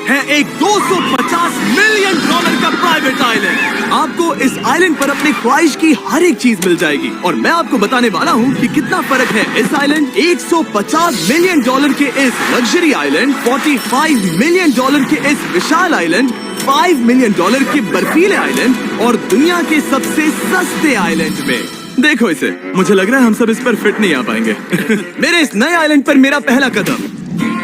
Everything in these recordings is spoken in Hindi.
है एक 250 मिलियन डॉलर का प्राइवेट आइलैंड। आपको इस आइलैंड पर अपनी ख्वाहिश की हर एक चीज मिल जाएगी और मैं आपको बताने वाला हूँ कि कितना फर्क है इस आइलैंड 150 मिलियन डॉलर के इस लग्जरी आइलैंड, 45 मिलियन डॉलर के इस विशाल आइलैंड, 5 मिलियन डॉलर के बर्फीले आइलैंड और दुनिया के सबसे सस्ते आइलैंड में। देखो इसे, मुझे लग रहा है हम सब इस पर फिट नहीं आ पाएंगे। मेरे इस नए आइलैंड पर मेरा पहला कदम।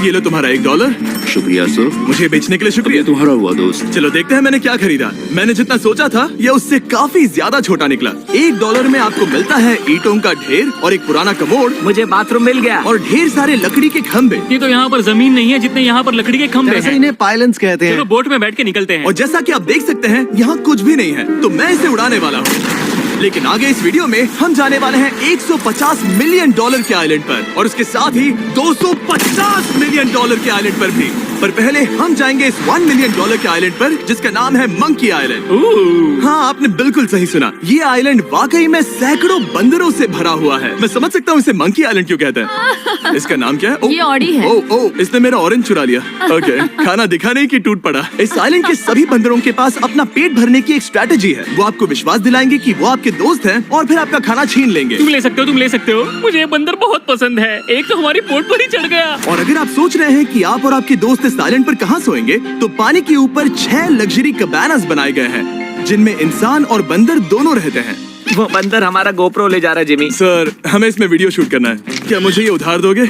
ये लो तुम्हारा $1। शुक्रिया सर। मुझे बेचने के लिए शुक्रिया। तुम्हारा हुआ दोस्त। चलो देखते हैं मैंने क्या खरीदा। मैंने जितना सोचा था ये उससे काफी ज्यादा छोटा निकला। $1 में आपको मिलता है ईंटों का ढेर और एक पुराना कमोड। मुझे बाथरूम मिल गया और ढेर सारे लकड़ी के खंभे। ये तो यहाँ पर जमीन नहीं है जितने यहाँ पर लकड़ी के खंभे हैं। इन्हें पाइलन्स कहते चलो हैं। बोट में बैठ के निकलते हैं। और जैसा कि आप देख सकते हैं यहाँ कुछ भी नहीं है, तो मैं इसे उड़ाने वाला हूँ। लेकिन आगे इस वीडियो में हम जाने वाले हैं 150 मिलियन डॉलर के आइलैंड पर और उसके साथ ही 250 मिलियन डॉलर के आइलैंड पर भी। पर पहले हम जाएंगे इस 1 मिलियन डॉलर के आइलैंड पर जिसका नाम है मंकी आइलैंड। हाँ, आपने बिल्कुल सही सुना। ये आइलैंड वाकई में सैकड़ों बंदरों से भरा हुआ है। मैं समझ सकता हूँ इसे मंकी आइलैंड क्यों कहते हैं। इसका नाम क्या है? ये ऑडी है। ओह, इसने मेरा ऑरेंज चुरा लिया। ओके, खाना दिखा नहीं कि टूट पड़ा। इस आइलैंड के सभी बंदरों के पास अपना पेट भरने की एक स्ट्रैटेजी है। वो आपको विश्वास दिलाएंगे कि वो आपके दोस्त हैं और फिर आपका खाना छीन लेंगे। तुम ले सकते हो, तुम ले सकते हो। मुझे ये बंदर बहुत पसंद है। एक तो हमारी बोट पर ही चढ़ गया। और अगर आप सोच रहे हैं कि आप और आपके दोस्त इस आइलैंड पर कहाँ सोएंगे, तो पानी के ऊपर 6 लग्जरी कबानास बनाए गए हैं जिनमें इंसान और बंदर दोनों रहते हैं। वो बंदर हमारा गोप्रो ले जा रहा है जिमी। सर, हमें इसमें वीडियो शूट करना है। क्या मुझे ये उधार दोगे?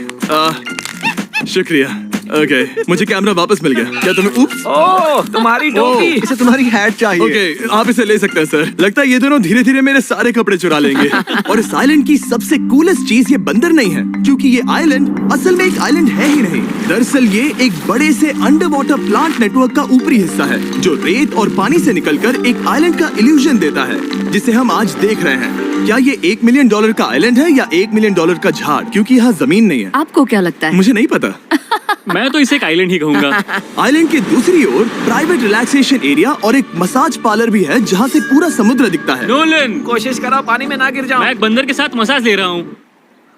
शुक्रिया। ओके, मुझे कैमरा वापस मिल गया। क्या तुम्हें ओह, तुम्हारी टोपी। इसे तुम्हारी हैट चाहिए। ओके, आप इसे ले सकते हैं सर। लगता है ये दोनों धीरे धीरे मेरे सारे कपड़े चुरा लेंगे। और इस आइलैंड की सबसे कूलेस्ट चीज ये बंदर नहीं है, क्योंकि ये आइलैंड असल में एक आइलैंड है ही नहीं। दरअसल ये एक बड़े से अंडर वाटर प्लांट नेटवर्क का ऊपरी हिस्सा है जो रेत और पानी से निकलकर एक आइलैंड का इल्यूजन देता है जिसे हम आज देख रहे हैं। क्या ये $1 मिलियन का आइलैंड है या $1 मिलियन का झाड़, क्योंकि यहाँ जमीन नहीं है? आपको क्या लगता है? मुझे नहीं पता। मैं तो इसे एक आइलैंड ही कहूँगा। आइलैंड के दूसरी ओर प्राइवेट रिलैक्सेशन एरिया और एक मसाज पार्लर भी है जहाँ से पूरा समुद्र दिखता है। नोलन, कोशिश करो पानी में ना गिर जाओ। मैं एक बंदर के साथ मसाज ले रहा हूँ।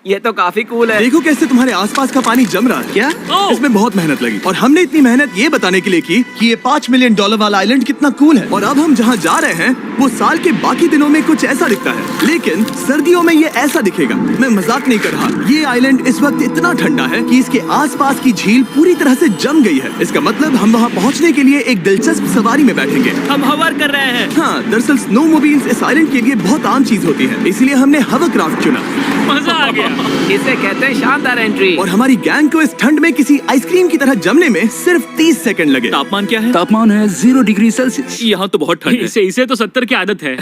ये तो काफी कूल है। देखो कैसे तुम्हारे आसपास का पानी जम रहा है। क्या? इसमें बहुत मेहनत लगी और हमने इतनी मेहनत ये बताने के लिए की कि ये $5 मिलियन वाला आइलैंड कितना कूल है। और अब हम जहाँ जा रहे हैं वो साल के बाकी दिनों में कुछ ऐसा दिखता है, लेकिन सर्दियों में ये ऐसा दिखेगा। मैं मजाक नहीं कर रहा। ये आइलैंड इस वक्त इतना ठंडा है कि इसके आसपास की झील पूरी तरह से जम गई है। इसका मतलब हम वहाँ पहुँचने के लिए एक दिलचस्प सवारी में बैठेंगे। हम हवर कर रहे हैं। हाँ, दरअसल स्नोमोबाइल्स इस आइलैंड के लिए बहुत आम चीज होती है, इसलिए हमने हवरक्राफ्ट चुना। मजा आ गया। इसे कहते हैं शानदार एंट्री। और हमारी गैंग को इस ठंड में किसी आइसक्रीम की तरह जमने में सिर्फ 30 सेकंड लगे। तापमान क्या है? तापमान है 0 डिग्री सेल्सियस। यहाँ तो बहुत ठंड है। इसे तो 70 की आदत है।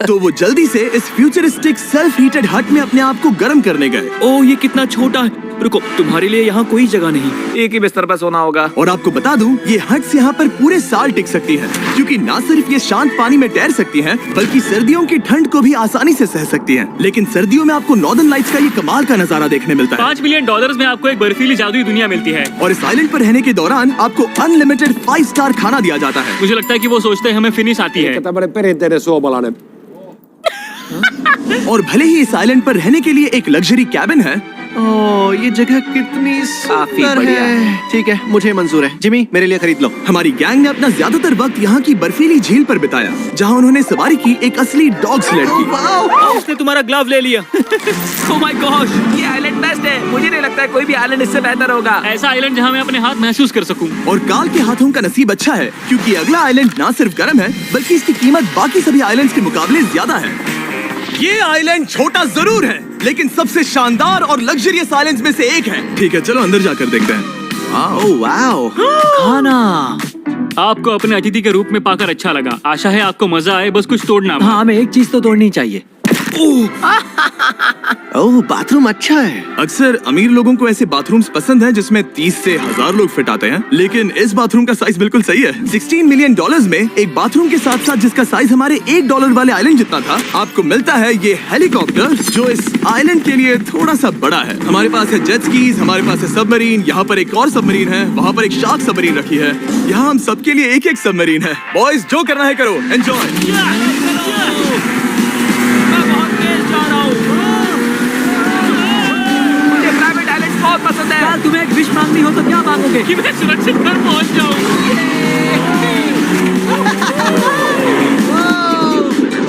तो वो जल्दी से इस फ्यूचरिस्टिक सेल्फ हीटेड हट में अपने आप को गर्म करने गए। ओह, ये कितना छोटा है। रुको, तुम्हारे लिए यहाँ कोई जगह नहीं। एक ही बिस्तर पर सोना होगा। और आपको बता दूं, ये हट्स यहाँ पर पूरे साल टिक सकती हैं, क्योंकि न सिर्फ ये शांत पानी में तैर सकती हैं, बल्कि सर्दियों की ठंड को भी आसानी से सह सकती हैं। लेकिन सर्दियों में आपको नॉर्दर्न लाइट्स का ये कमाल का नजारा देखने मिलता है। $5 मिलियन में आपको एक बर्फीली जादुई दुनिया मिलती है। और इस आइलैंड पर रहने के दौरान आपको अनलिमिटेड 5 स्टार खाना दिया जाता है। मुझे लगता है कि वो सोचते हैं हमें फिनिश आती है। और भले ही इस आइलैंड पर रहने के लिए एक लग्जरी कैबिन है, ओह, ये जगह कितनी काफी सुंदर बढ़िया है। ठीक है, मुझे मंजूर है। जिमी, मेरे लिए खरीद लो। हमारी गैंग ने अपना ज्यादातर वक्त यहाँ की बर्फीली झील पर बिताया, जहाँ उन्होंने सवारी की एक असली डॉग स्लेड की। उसने तुम्हारा ग्लव ले लिया। ओह माय गॉश, ये आइलैंड बेस्ट है। मुझे नहीं लगता है कोई भी आइलैंड इससे बेहतर होगा। ऐसा आइलैंड जहाँ मैं अपने हाथ महसूस कर सकूं। और काल के हाथों का नसीब अच्छा है, क्योंकि अगला आइलैंड ना सिर्फ गर्म है, बल्कि इसकी कीमत बाकी सभी आइलैंड्स के मुकाबले ज्यादा है। ये आइलैंड छोटा जरूर है, लेकिन सबसे शानदार और लग्जरियस आइलैंड्स में से एक है। ठीक है, चलो अंदर जाकर देखते हैं। ओह वाओ, खाना। आपको अपने अतिथि के रूप में पाकर अच्छा लगा। आशा है आपको मजा आए, बस कुछ तोड़ना मत। हाँ, हमें एक चीज तो तोड़नी चाहिए। ओह, बाथरूम अच्छा है। अक्सर अमीर लोगों को ऐसे बाथरूम्स पसंद हैं जिसमें 30 से 1000 लोग फिट आते हैं, लेकिन इस बाथरूम का साइज बिल्कुल सही है। $16 मिलियन में एक बाथरूम के साथ साथ जिसका साइज हमारे $1 वाले आइलैंड जितना था, आपको मिलता है ये हेलीकॉप्टर, जो इस आइलैंड के लिए थोड़ा सा बड़ा है। हमारे पास है जेट स्कीज, हमारे पास है सबमरीन, यहाँ पर एक और सबमरीन है, वहाँ पर एक शार्क सबमरीन रखी है। यहाँ हम सबके लिए एक एक सबमरीन है। बॉयज, जो करना है करो, एंजॉय। बहुत पसंद है। विशाल, तुम्हें एक विश मांगनी हो तो क्या मांगोगे? कि मैं सुरक्षित घर पहुंच जाऊं।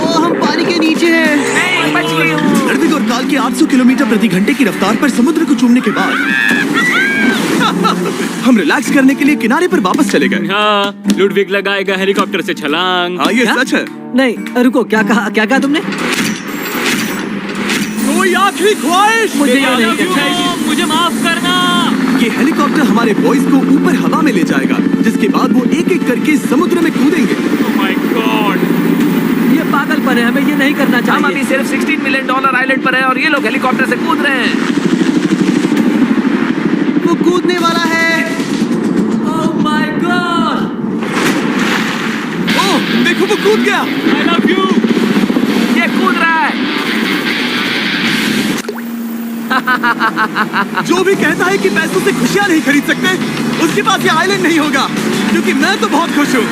ओ, हम पानी के नीचे हैं। नहीं, बच गई हूँ। रणवीर और काल की 800 किलोमीटर प्रति घंटे की रफ्तार पर समुद्र को चूमने के बाद हम रिलैक्स करने के लिए किनारे पर वापस चले गए। हाँ, लुडविग लगाएगा हेलीकॉप्टर से छलांग। हाँ, ये क्या? सच है। नहीं, रुको, क्या कहा तुमने? कोई आखिरी ख्वाहिश? मुझे ये नहीं करना। क्यों? मुझे माफ करना। ये हेलीकॉप्टर हमारे बॉयज को ऊपर हवा में ले जाएगा, जिसके बाद वो एक एक करके समुद्र में कूदेंगे। Oh my God! ये पागलपन है, हमें ये नहीं करना चाहिए। हम अभी सिर्फ $16 मिलियन आइलैंड पर हैं और ये लोग हेलीकॉप्टर से कूद रहे हैं। वो कूदने वाला है। Oh my God! ओह, देखो वो कूद गया। I love you. ये कूद रहा है। जो भी कहता है कि पैसों से खुशियां नहीं खरीद सकते, उसके पास ये आइलैंड नहीं होगा, क्योंकि मैं तो बहुत खुश हूँ।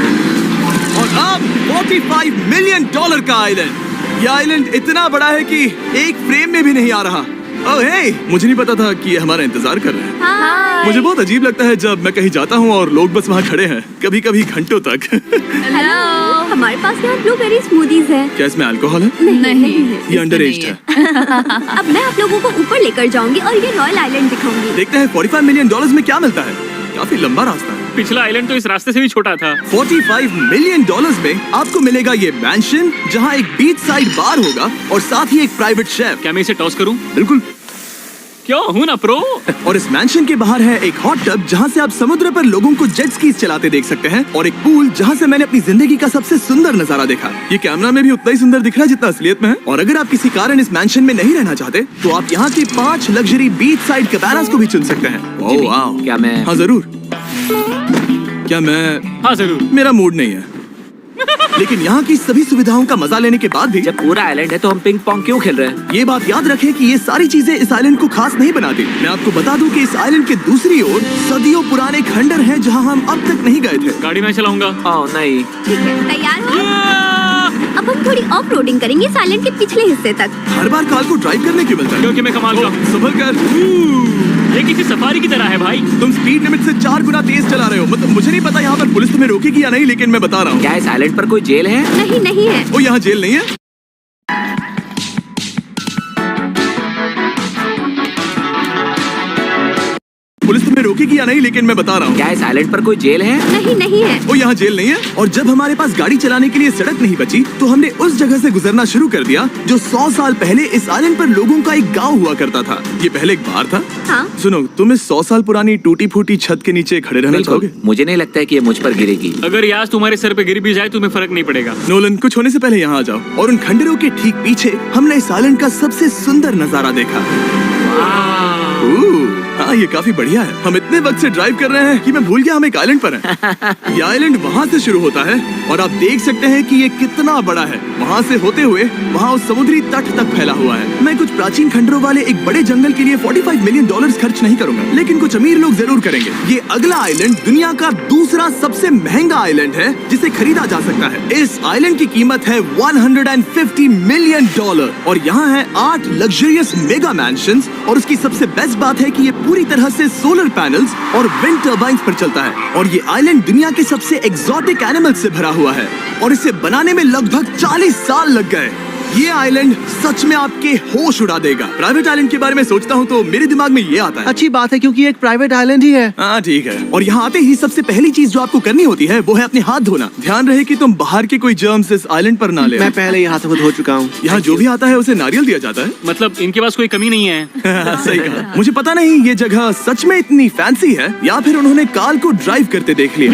और अब $45 मिलियन का आइलैंड। ये आइलैंड इतना बड़ा है कि एक फ्रेम में भी नहीं आ रहा। ओह हे, मुझे नहीं पता था कि ये हमारा इंतजार कर रहे हैं। हाय। मुझे बहुत अजीब लगता है जब मैं कहीं जाता हूँ और लोग बस वहाँ खड़े हैं, कभी कभी घंटों तक। हेलो। हमारे पास यहाँ ब्लूबेरी स्मूदीज है। क्या इसमें अल्कोहल है? नहीं ये अंडर एज है। अब मैं आप लोगों को ऊपर लेकर जाऊंगी और ये रॉयल आइलैंड दिखाऊंगी। देखते हैं $45 मिलियन में क्या मिलता है। काफी लंबा रास्ता है। पिछला आइलैंड तो इस रास्ते से भी छोटा था। $45 मिलियन में आपको मिलेगा ये मैंशन, जहाँ एक बीच साइड बार होगा और साथ ही एक प्राइवेट शेफ। क्या मैं इसे टॉस करूं? बिल्कुल। क्यों हूं ना प्रो। और इस मैंशन के बाहर है एक हॉट टब, जहाँ से आप समुद्र पर लोगों को जेट स्कीज चलाते देख सकते हैं, और एक पूल जहाँ से मैंने अपनी जिंदगी का सबसे सुंदर नजारा देखा। ये कैमरा में भी उतना ही सुंदर दिख रहा है जितना असलियत में है। और अगर आप किसी कारण इस मैंशन में नहीं रहना चाहते, तो आप यहाँ की 5 लग्जरी बीच साइड कैबानास को भी चुन सकते हैं। ओह वाह। क्या मैं हाँ जरूर। क्या मैं? हाँ जरूर। मेरा मूड नहीं है, लेकिन यहाँ की सभी सुविधाओं का मजा लेने के बाद भी जब पूरा आइलैंड है तो हम पिंग पोंग क्यों खेल रहे हैं? ये बात याद रखें कि ये सारी चीजें इस आइलैंड को खास नहीं बनाती। मैं आपको बता दूं कि इस आइलैंड के दूसरी ओर सदियों पुराने खंडर हैं, जहां हम अब तक नहीं गए थे। गाड़ी मैं चलाऊंगा। ओह नहीं। ठीक है, तैयार हो? अब हम थोड़ी ऑफ रोडिंग करेंगे इस आइलैंड के पिछले हिस्से तक। हर बार कार को ड्राइव करने क्यों मिलता है? क्योंकि मैं कमाल का हूं। संभल कर। ये किसी सफारी की तरह है भाई। तुम स्पीड लिमिट से 4 गुना तेज चला रहे हो। मतलब मुझे नहीं पता यहाँ पर पुलिस तुम्हें रोकेगी या नहीं, लेकिन मैं बता रहा हूँ। क्या इस आइलैंड पर कोई जेल है? नहीं है। वो यहाँ जेल नहीं है। पुलिस तुम्हें रोकेगी या नहीं, लेकिन मैं बता रहा हूँ। क्या इस आइलैंड पर कोई जेल है? नहीं है। वो यहाँ जेल नहीं है। और जब हमारे पास गाड़ी चलाने के लिए सड़क नहीं बची, तो हमने उस जगह से गुजरना शुरू कर दिया जो 100 साल पहले इस आइलैंड पर लोगों का एक गांव हुआ करता था। ये पहले एक बार था। हाँ। सुनो, तुम इस 100 साल पुरानी टूटी फूटी छत के नीचे खड़े रहना बिल्कुल। चाहोगे? मुझे नहीं लगता है कि ये मुझ पर गिरेगी। अगर ये आज तुम्हारे सर पे गिर भी जाए तुम्हें फर्क नहीं पड़ेगा। नोलन, कुछ होने से पहले यहाँ आ जाओ। और उन खंडरों के ठीक पीछे हमने इस आइलैंड का सबसे सुंदर नजारा देखा। हाँ, ये काफी बढ़िया है। हम इतने वक्त से ड्राइव कर रहे हैं कि मैं भूल गया हम एक आइलैंड पर हैं। ये आइलैंड वहाँ से शुरू होता है और आप देख सकते हैं कि ये कितना बड़ा है। वहाँ से होते हुए वहाँ उस समुद्री तट तक फैला हुआ है। मैं कुछ प्राचीन खंडरों वाले एक बड़े जंगल के लिए $45 मिलियन खर्च नहीं करूंगा, लेकिन कुछ अमीर लोग जरूर करेंगे। ये अगला आइलैंड दुनिया का दूसरा सबसे महंगा आइलैंड है जिसे खरीदा जा सकता है। इस आइलैंड की कीमत है $150 मिलियन और यहाँ है 8 लग्जरियस मेगा मैंशंस। और उसकी सबसे बेस्ट बात है कि ये पूरी तरह से सोलर पैनल्स और विंड टर्बाइंस पर चलता है। और ये आइलैंड दुनिया के सबसे एक्सोटिक एनिमल्स से भरा हुआ है और इसे बनाने में लगभग 40 साल लग गए। ये आइलैंड सच में आपके होश उड़ा देगा। प्राइवेट आइलैंड के बारे में सोचता हूँ तो मेरे दिमाग में ये आता है। अच्छी बात है, क्योंकि ये एक प्राइवेट आइलैंड ही है। हाँ ठीक है। और यहाँ आते ही सबसे पहली चीज जो आपको करनी होती है वो है अपने हाथ धोना। ध्यान रहे कि तुम बाहर के कोई जर्म्स इस आइलैंड पर ना ले। मैं पहले ही हाथों को धो चुका हूँ। यहाँ जो भी आता है उसे नारियल दिया जाता है। मतलब इनके पास कोई कमी नहीं है। सही कहा। मुझे पता नहीं ये जगह सच में इतनी फैंसी है या फिर उन्होंने काल को ड्राइव करते देख लिया,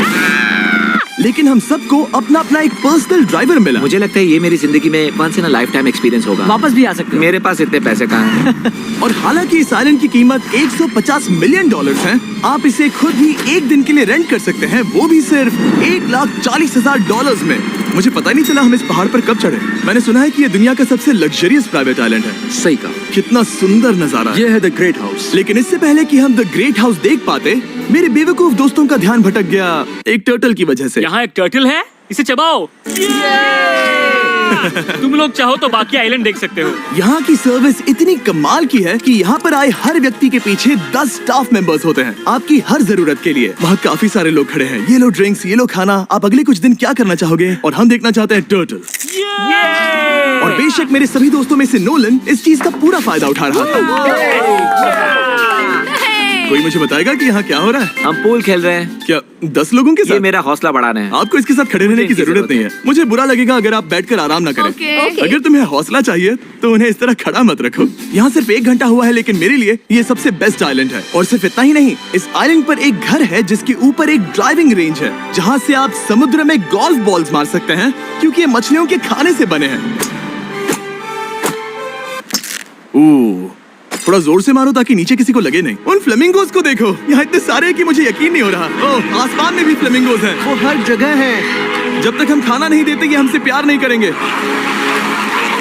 लेकिन हम सबको अपना अपना एक पर्सनल ड्राइवर मिला। मुझे लगता है ये मेरी जिंदगी में once in a lifetime experience होगा। वापस भी आ सकते हो। मेरे पास इतने पैसे कहाँ हैं? और हालांकि इस आइलैंड की कीमत $150 मिलियन है, आप इसे खुद ही एक दिन के लिए रेंट कर सकते हैं, वो भी सिर्फ $1,40,000 में। मुझे पता ही नहीं चला हम इस पहाड़ पर कब चढ़े। मैंने सुना है कि ये दुनिया का सबसे लग्जरियस प्राइवेट आइलैंड है। सही कहा। कितना सुंदर नजारा है। ये है द ग्रेट हाउस। लेकिन इससे पहले कि हम द ग्रेट हाउस देख पाते, मेरे बेवकूफ दोस्तों का ध्यान भटक गया एक टर्टल की वजह से। यहाँ एक टर्टल है, इसे चबाओ। तुम लोग चाहो तो बाकी आइलैंड देख सकते हो। यहाँ की सर्विस इतनी कमाल की है कि यहाँ पर आए हर व्यक्ति के पीछे 10 स्टाफ मेंबर्स होते हैं आपकी हर जरूरत के लिए। वहाँ काफी सारे लोग खड़े हैं। ये लो ड्रिंक्स, ये लो खाना। आप अगले कुछ दिन क्या करना चाहोगे? और हम देखना चाहते हैं टर्टल्स। और बेशक मेरे सभी दोस्तों में से नोलन इस चीज का पूरा फायदा उठा रहा था। कोई मुझे बताएगा कि यहाँ क्या हो रहा है? हम पूल खेल रहे हैं। क्या 10 लोगों के ये साथ? मेरा हौसला बढ़ाना है। आपको इसके साथ खड़े रहने की इसकी जरूरत नहीं है। मुझे बुरा लगेगा अगर आप बैठकर आराम ना करें। Okay. अगर तुम्हें हौसला चाहिए तो उन्हें इस तरह खड़ा मत रखो। यहाँ सिर्फ 1 घंटा हुआ है लेकिन मेरे लिए ये सबसे बेस्ट आइलैंड है। और सिर्फ इतना ही नहीं, इस आइलैंड पर एक घर है जिसके ऊपर एक ड्राइविंग रेंज है जहाँ से आप समुद्र में गोल्फ बॉल्स मार सकते हैं क्योंकि ये मछलियों के खाने से बने हैं। थोड़ा जोर से मारो ताकि नीचे किसी को लगे नहीं। उन फ्लेमिंगोज को देखो, यहाँ इतने सारे हैं कि मुझे यकीन नहीं हो रहा। ओह, आसमान में भी फ्लेमिंगोज हैं। वो हर जगह है। जब तक हम खाना नहीं देते ये हमसे प्यार नहीं करेंगे।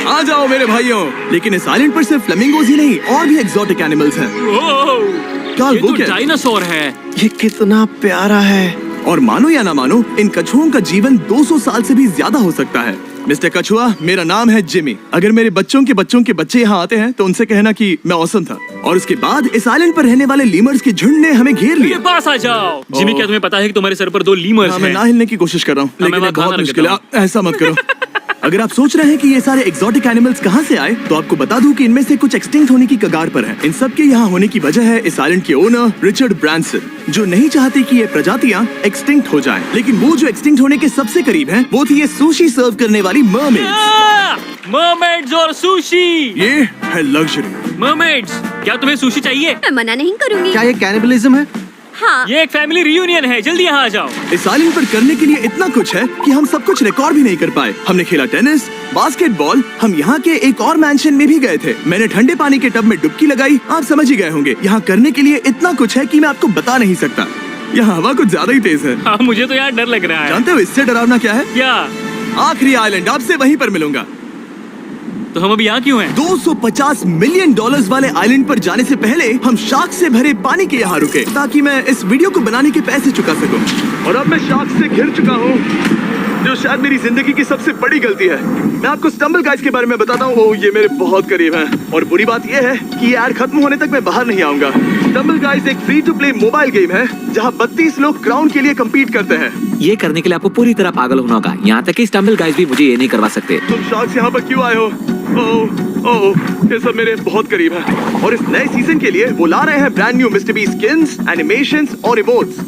आ जाओ मेरे भाइयों। लेकिन इस आइलैंड पर सिर्फ फ्लेमिंगोज ही नहीं और भी एक्सोटिक एनिमल्स हैं। ये वो तो क्या है? डायनासोर है। ये कितना प्यारा है। और मानो या ना मानो, इन कछुओं का जीवन 200 साल से भी ज्यादा हो सकता है। मिस्टर कछुआ, मेरा नाम है जिमी। अगर मेरे बच्चों के बच्चे यहाँ आते हैं तो उनसे कहना कि मैं औसम था। और उसके बाद इस आइलैंड पर रहने वाले लीमर्स के झुंड ने हमें घेर मेरे लिया। पास आ जाओ। जिमी, क्या तुम्हें पता है कि तुम्हारे सर पर 2 लीमर्स हाँ, मैं हैं? ना हिलने की कोशिश कर रहा हूँ हाँ, लेकिन मैं ये वहाँ बहुत खाना मुश्किल है। रख ऐसा मत करो। अगर आप सोच रहे हैं कि ये सारे एक्सोटिक एनिमल्स कहाँ से आए, तो आपको बता दूं कि इनमें से कुछ एक्सटिंक्ट होने की कगार पर हैं। इन सब के यहाँ होने की वजह है इस आइलैंड के ओनर रिचर्ड ब्रांसन, जो नहीं चाहते कि ये प्रजातियां एक्सटिंक्ट हो जाएं। लेकिन वो जो एक्सटिंक्ट होने के सबसे करीब हैं, वो थी ये सुशी सर्व करने वाली मरमेड्स। मरमेड्स और सुशी। ये है लग्जरी। मरमेड्स, क्या तुम्हें सुशी चाहिए? मैं मना नहीं करूंगी। क्या ये कैनिबलिज्म है? हाँ। ये एक फैमिली रियूनियन है, जल्दी यहाँ आ जाओ। इस आइलैंड पर करने के लिए इतना कुछ है कि हम सब कुछ रिकॉर्ड भी नहीं कर पाए। हमने खेला टेनिस, बास्केटबॉल, हम यहाँ के एक और मैंशन में भी गए थे। मैंने ठंडे पानी के टब में डुबकी लगाई। आप समझ ही गए होंगे। यहाँ करने के लिए इतना कुछ है कि मैं आपको बता नहीं सकता। यहाँ हवा कुछ ज्यादा ही तेज है। हाँ, मुझे तो यार डर लग रहा है। जानते हो इससे डरावना क्या है? क्या? आखिरी आइलैंड, आपसे वहीं पर मिलूंगा। तो हम अभी यहाँ क्यों हैं? $250 मिलियन वाले आइलैंड पर जाने से पहले हम शार्क से भरे पानी के यहाँ रुके ताकि मैं इस वीडियो को बनाने के पैसे चुका सकूं। और अब मैं शार्क से घिर चुका हूँ, जो शायद मेरी जिंदगी की सबसे बड़ी गलती है। मैं आपको स्टम्बल गाइज के बारे में बताता हूँ। ओह, ये मेरे बहुत करीब हैं। और बुरी बात यह है कि ये ऐड खत्म होने तक मैं बाहर नहीं आऊंगा। स्टम्बल गाइज एक free to play mobile game है जहाँ 32 लोग क्राउन के लिए कम्पीट करते हैं। ये करने के लिए आपको पूरी तरह पागल होना होगा। यहाँ तक कि स्टम्बल गाइज भी मुझे ये नहीं करवा सकते। तुम शार्क्स यहाँ पर क्यों आए हो? ओह, ये सब मेरे बहुत करीब है। और इस नए सीजन के लिए वो ला रहे हैं brand new mister beast skins, animations और इमोट्स।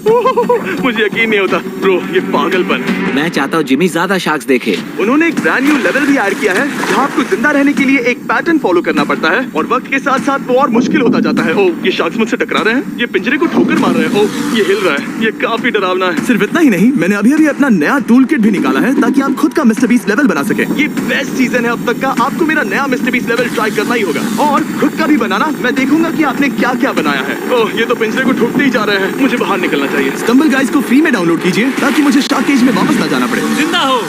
मुझे यकीन नहीं होता ब्रो, ये पागलपन। मैं चाहता हूँ जिमी ज्यादा शार्क्स देखे। उन्होंने एक ब्रांड न्यू लेवल भी ऐड किया है जहाँ आपको जिंदा रहने के लिए एक पैटर्न फॉलो करना पड़ता है और वक्त के साथ साथ वो और मुश्किल होता जाता है। ओह, ये शार्क्स मुझसे टकरा रहे हैं। ये पिंजरे को ठोकर मार रहे हैं। ओह, ये हिल रहा है। ये काफी डरावना है। सिर्फ इतना ही नहीं, मैंने अभी अपना नया टूल किट भी निकाला है ताकि आप खुद का मिस्टर बीस्ट लेवल बना सके। ये बेस्ट सीजन है अब तक का। आपको मेरा नया मिस्टर बीस्ट लेवल ट्राई करना ही होगा और खुद का भी बनाना। मैं देखूंगा कि आपने क्या क्या बनाया है। ओह, ये तो पिंजरे को ठोकते ही जा रहे हैं। मुझे बाहर निकलना चाहिए। स्टम्बल गाइज को फ्री में डाउनलोड कीजिए ताकि मुझे शार्क केज में वापस ना जाना पड़े। जिंदा हो।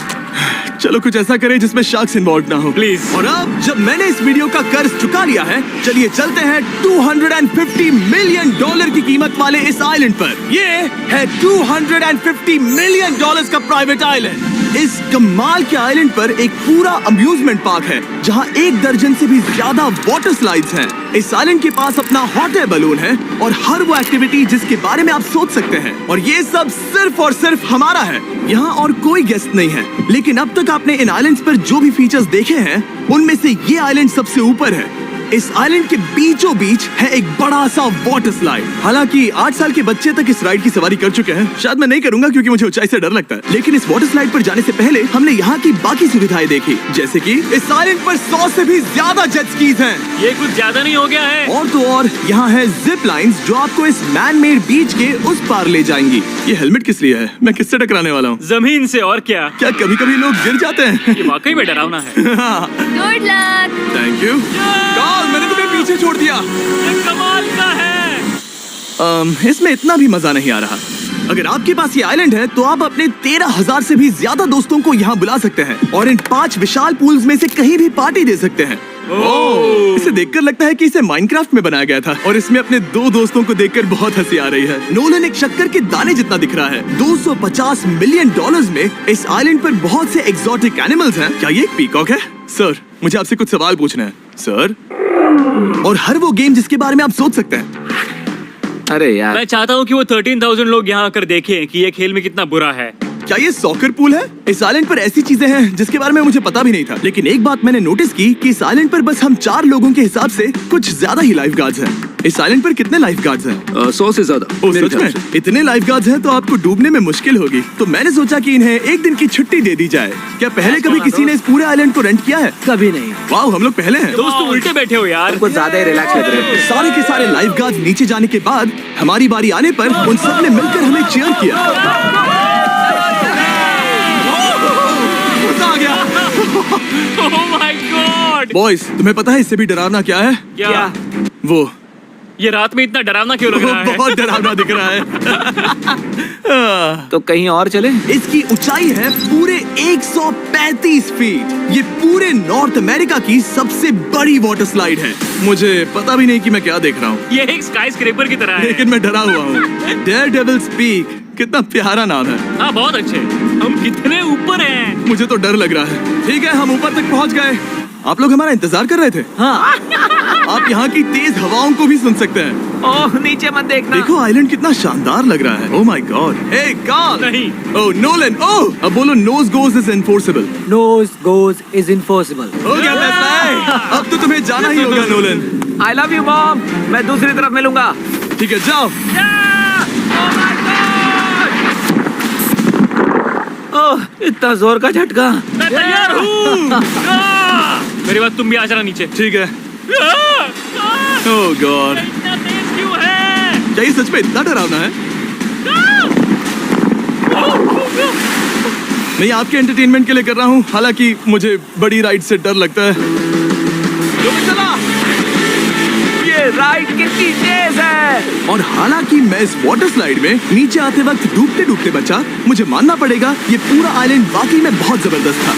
चलो कुछ ऐसा करें जिसमें शार्क्स इन्वॉल्व ना हो प्लीज। और अब जब मैंने इस वीडियो का कर्ज चुका लिया है, चलिए चलते हैं $250 मिलियन की कीमत वाले इस आइलैंड पर। ये है $250 मिलियन का प्राइवेट आइलैंड। इस कमाल के आइलैंड पर एक पूरा अम्यूजमेंट पार्क है जहां 1 दर्जन से भी ज्यादा वाटर स्लाइड्स हैं। इस आइलैंड के पास अपना हॉट एयर बलून है और हर वो एक्टिविटी जिसके बारे में आप सोच सकते हैं। और ये सब सिर्फ और सिर्फ हमारा है। यहाँ और कोई गेस्ट नहीं है। लेकिन अब तक आपने इन आइलैंड्स पर जो भी फीचर्स देखे हैं, उनमें से ये आइलैंड सबसे ऊपर है। इस आइलैंड के बीचों बीच है एक बड़ा सा वाटर स्लाइड। हालांकि 8 साल के बच्चे तक इस राइड की सवारी कर चुके हैं। शायद मैं नहीं करूंगा क्योंकि मुझे ऊंचाई से डर लगता है। लेकिन इस वाटर स्लाइड पर जाने से पहले हमने यहाँ की बाकी सुविधाएं देखी, जैसे कि इस आइलैंड पर 100 से भी ज्यादा जेट स्कीज हैं। ये कुछ ज्यादा नहीं हो गया है? और तो और यहाँ है जिप लाइन्स जो आपको इस मैन मेड बीच के उस पार ले जाएंगी। ये हेलमेट किस लिए है? मैं किससे टकराने वाला हूँ? जमीन से। और क्या कभी कभी लोग गिर जाते हैं? ये वाकई में डरावना है। Good luck. Thank you. मैंने तुम्हें पीछे छोड़ दिया। ये कमाल का है। इसमें इतना भी मजा नहीं आ रहा। अगर आपके पास ये आइलैंड है तो आप अपने 13,000 से भी ज्यादा दोस्तों को यहाँ बुला सकते हैं और इन 5 विशाल पूल्स में से कहीं भी पार्टी दे सकते हैं। ओह, इसे देखकर लगता है कि इसे माइनक्राफ्ट में बनाया गया था और इसमें अपने दो दोस्तों को देखकर बहुत हंसी आ रही है। नोलन एक शक्कर के दाने जितना दिख रहा है। $250 मिलियन में इस आइलैंड पर बहुत से एक्सोटिक एनिमल्स हैं। क्या ये एक पीकॉक है? सर, मुझे आपसे कुछ सवाल पूछना है सर। और हर वो गेम जिसके बारे में आप सोच सकते हैं। अरे यार, मैं चाहता हूँ कि वो 13,000 लोग यहाँ आकर देखें कि ये खेल में कितना बुरा है। क्या ये सॉकर पूल है? इस आइलैंड पर ऐसी चीजें हैं जिसके बारे में मुझे पता भी नहीं था। लेकिन एक बात मैंने नोटिस की कि इस आइलैंड पर बस हम 4 लोगों के हिसाब से कुछ ज्यादा ही लाइफ गार्ड्स हैं। इस आइलैंड पर कितने लाइफ गार्ड्स हैं? 100 से ज्यादा। ओ, मेरे सच ख्याल में? से। इतने लाइफ गार्ड्स हैं तो आपको डूबने में मुश्किल होगी। तो मैंने सोचा कि इन्हें एक दिन की छुट्टी दे दी जाए। क्या पहले कभी किसी ने इस पूरे आइलैंड को रेंट किया है? कभी नहीं। वाह, हम लोग पहले हैं। दोस्त तुम उल्टे बैठे हो यार। कुछ ज्यादा ही रिलैक्स लग रहे हैं। सारे के सारे लाइफ गार्ड्स नीचे जाने के बाद हमारी बारी आने पर उन सब ने मिलकर हमें चीयर किया। मजा आ गया। ओह माय गॉड। बॉयज, तुम्हें पता है इससे भी डरावना क्या है? क्या? वो ये रात में इतना डरावना क्यों लग रहा है? बहुत डरावना दिख रहा है। तो कहीं और चले? इसकी ऊंचाई है पूरे 135 फीट। ये पूरे नॉर्थ अमेरिका की सबसे बड़ी वाटर स्लाइड है। मुझे पता भी नहीं कि मैं क्या देख रहा हूँ, ये एक स्काई स्क्रेपर की तरह है। लेकिन मैं डरा हुआ हूँ। डेयरडेविल्स पीक, कितना प्यारा नाम है। हाँ बहुत अच्छे। हम कितने ऊपर हैं? मुझे तो डर लग रहा है। ठीक है, हम ऊपर तक पहुँच गए। आप लोग हमारा इंतजार कर रहे थे? हाँ। आप यहाँ की तेज हवाओं को भी सुन सकते हैं। ओह, नीचे मत देखना। देखो आइलैंड कितना शानदार लग रहा है। Oh my god. Hey Carl. नहीं। Oh Nolan. ओह, अब बोलो nose goes is enforceable. Nose goes is impossible. हो गया फैसला है। अब तो तुम्हें जाना ही होगा Nolan. I love you mom. मैं दूसरी तरफ मिलूंगा। ठीक है, जाओ। ओह, इतना जोर का झटका। मैं तैयार हूँ। मेरी बात, तुम भी आ जाना नीचे। ठीक है। ओह गॉड, इतना तेज क्यों है? क्या ये सच में इतना डरावना है? मैं ये आपके एंटरटेनमेंट के लिए कर रहा हूँ, हालांकि मुझे बड़ी राइड से डर लगता है। जो भी चला। ये राइड कितनी तेज है। और हालांकि मैं इस वाटर स्लाइड में नीचे आते वक्त डूबते डूबते बचा, मुझे मानना पड़ेगा ये पूरा आइलैंड वाकई में बहुत जबरदस्त था।